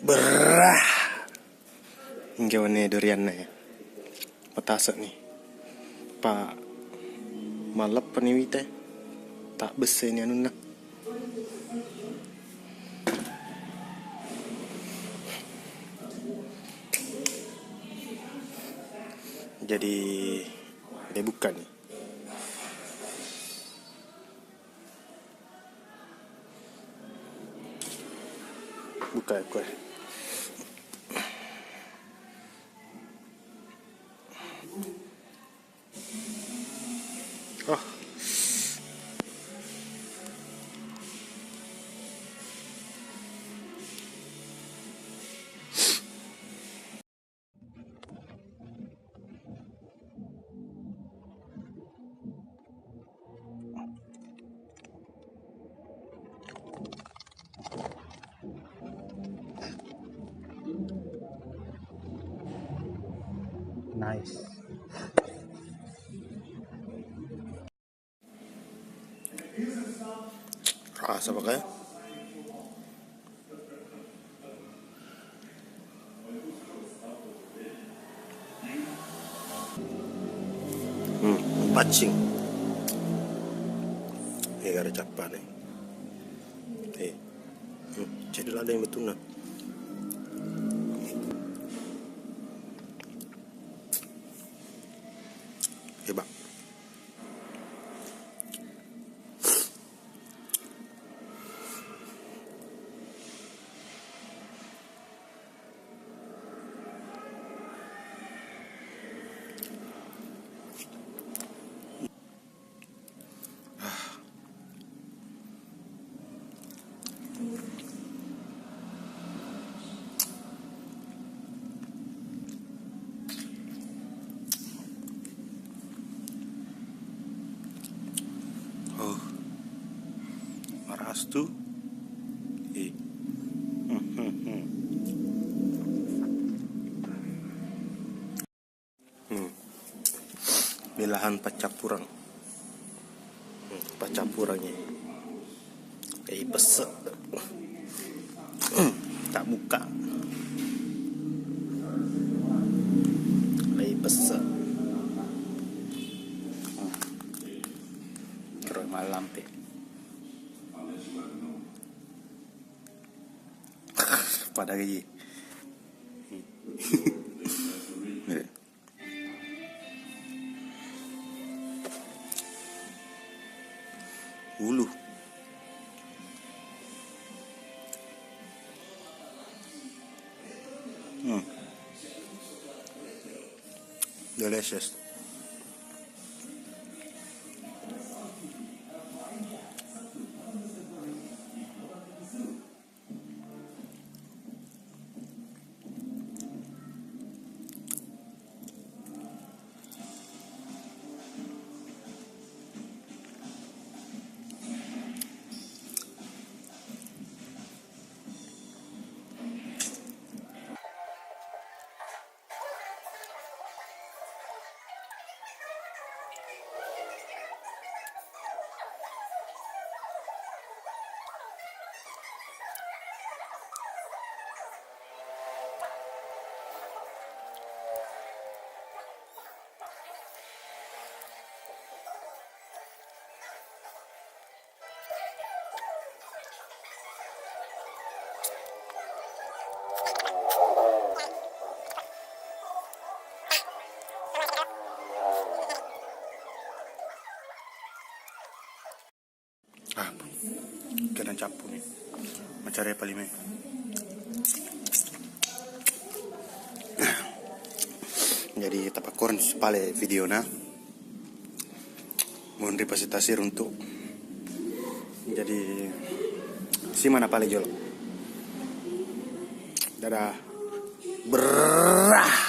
Berah. Hingga warna durian ya. Petasak nih. Pak malap paniwita. Tak besar ni anu nak. Jadi dia bukan ni. Buka aku. Oh. Nice. Rasa pakai. Pacing. Ada capan ni. Jadi ada yang betul nak. Hebat. Oh, maras tu. Belahan pacapurang. Pacapurangnya. Pesek. Tak buka. Pesek. Keroy malam pe. Pada gaji. Ulu. Delicious. Kena capu ni. Macam raya paling main. Jadi tapakoran sepale video na. Mohon representasi untuk. Jadi si mana pale jolo. Dadah. Berah.